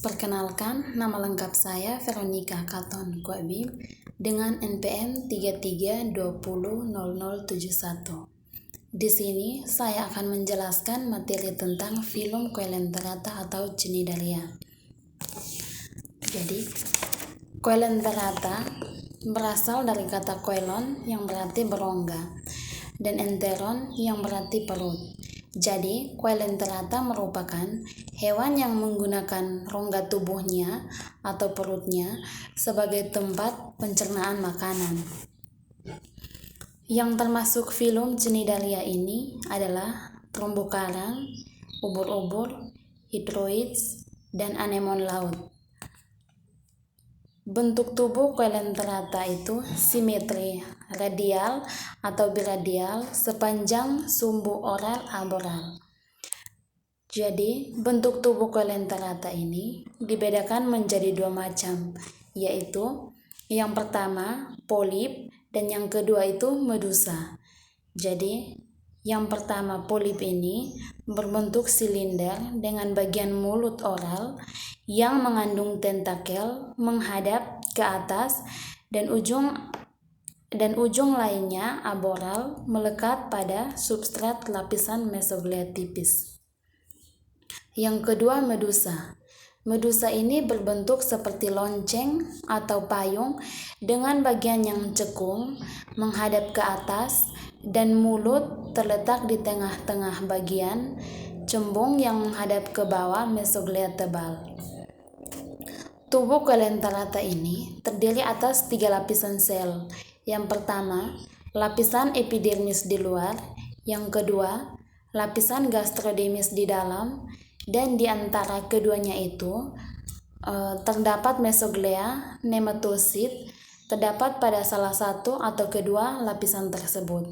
Perkenalkan, nama lengkap saya Veronica Katon Kwabim dengan NPM 33200071. Di sini saya akan menjelaskan materi tentang film Coelenterata atau Cnidaria. Jadi, Coelenterata berasal dari kata koelon yang berarti berongga dan enteron yang berarti perut. Jadi, Coelenterata merupakan hewan yang menggunakan rongga tubuhnya atau perutnya sebagai tempat pencernaan makanan. Yang termasuk film Cnidaria ini adalah terumbu karang, ubur-ubur, hydroids, dan anemon laut. Bentuk tubuh Coelenterata itu simetri radial atau biradial sepanjang sumbu oral aboral. Jadi, bentuk tubuh Coelenterata ini dibedakan menjadi dua macam, yaitu yang pertama polip dan yang kedua itu medusa. Jadi, yang pertama polip ini berbentuk silinder dengan bagian mulut oral yang mengandung tentakel menghadap ke atas dan ujung lainnya aboral melekat pada substrat lapisan mesoglea tipis. Yang kedua medusa. Medusa ini berbentuk seperti lonceng atau payung dengan bagian yang cekung menghadap ke atas dan mulut terletak di tengah-tengah bagian cembung yang menghadap ke bawah mesoglea tebal. Tubuh Coelenterata ini terdiri atas 3 lapisan sel. Yang pertama, lapisan epidermis di luar. Yang kedua, lapisan gastrodermis di dalam. Dan di antara keduanya itu terdapat mesoglea, nematosit, terdapat pada salah satu atau kedua lapisan tersebut.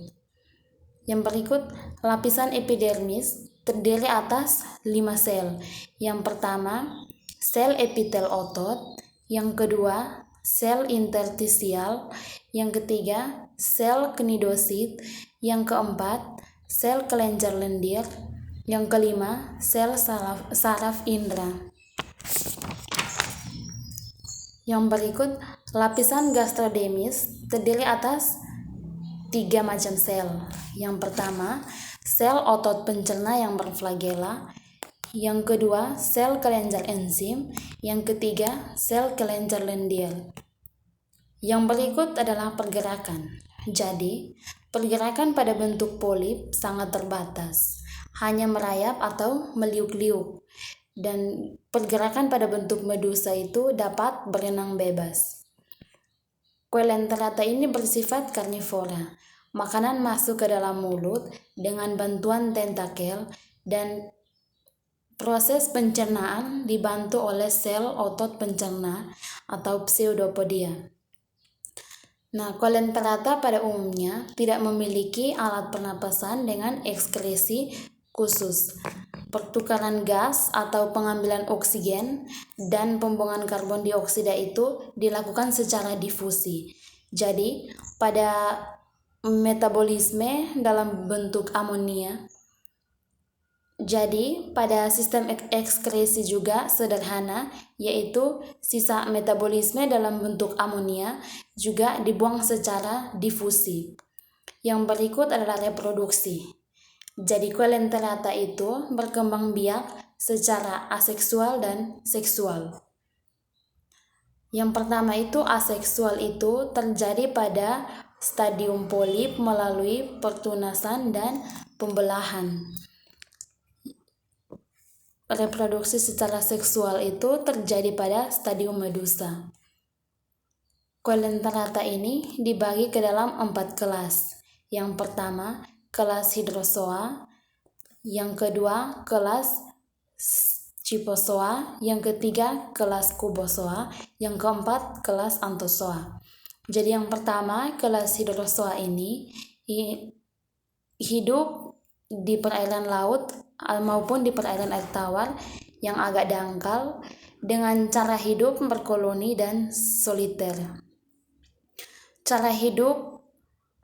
Yang berikut, lapisan epidermis terdiri atas 5 sel. Yang pertama, sel epitel otot. Yang kedua, sel interstisial. Yang ketiga, sel knidosit. Yang keempat, sel kelenjar lendir. Yang kelima, sel saraf indera. Yang berikut, lapisan gastrodermis terdiri atas 3 macam sel. Yang pertama, sel otot pencerna yang berflagela. Yang kedua, sel kelenjar enzim. Yang ketiga, sel kelenjar lendir. Yang berikut adalah pergerakan. Jadi, pergerakan pada bentuk polip sangat terbatas, hanya merayap atau meliuk-liuk. Dan pergerakan pada bentuk medusa itu dapat berenang bebas. Coelenterata ini bersifat karnivora. Makanan masuk ke dalam mulut dengan bantuan tentakel dan proses pencernaan dibantu oleh sel otot pencerna atau pseudopodia. Nah, Coelenterata pada umumnya tidak memiliki alat pernapasan dengan ekskresi khusus. Pertukaran gas atau pengambilan oksigen dan pembuangan karbon dioksida itu dilakukan secara difusi. Jadi, pada metabolisme dalam bentuk amonia. Jadi, pada sistem ekskresi juga sederhana, yaitu sisa metabolisme dalam bentuk amonia juga dibuang secara difusi. Yang berikut adalah reproduksi. Jadi, Coelenterata itu berkembang biak secara aseksual dan seksual. Yang pertama itu aseksual itu terjadi pada stadium polip melalui pertunasan dan pembelahan. Reproduksi secara seksual itu terjadi pada stadium medusa. Coelenterata ini dibagi ke dalam 4 kelas. Yang pertama, kelas hydrozoa. Yang kedua, kelas Scyphozoa. Yang ketiga, kelas Cubozoa. Yang keempat, kelas Anthozoa. Jadi yang pertama, kelas hydrozoa ini hidup di perairan laut maupun di perairan air tawar yang agak dangkal dengan cara hidup berkoloni dan soliter. Cara hidup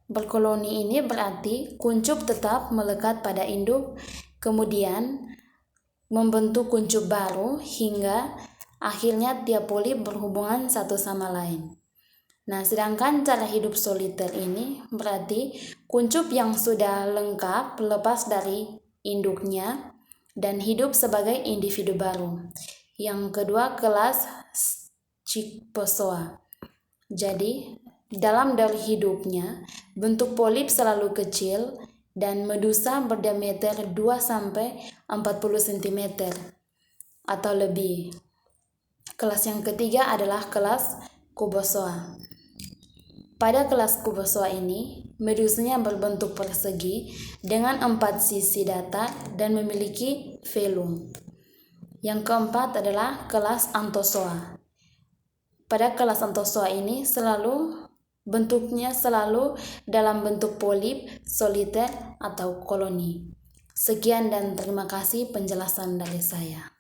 berkoloni ini berarti kuncup tetap melekat pada induk, kemudian membentuk kuncup baru hingga akhirnya tiap polip berhubungan satu sama lain. Nah, sedangkan cara hidup soliter ini berarti kuncup yang sudah lengkap lepas dari induknya dan hidup sebagai individu baru. Yang kedua, kelas Scyphozoa. Jadi, dalam dari hidupnya, bentuk polip selalu kecil dan medusa berdiameter 2-40 cm atau lebih. Kelas yang ketiga adalah kelas Cubozoa. Pada kelas Cubozoa ini, medusanya berbentuk persegi dengan 4 sisi datar dan memiliki velum. Yang keempat adalah kelas Anthozoa. Pada kelas Anthozoa ini bentuknya selalu dalam bentuk polip, soliter, atau koloni. Sekian dan terima kasih penjelasan dari saya.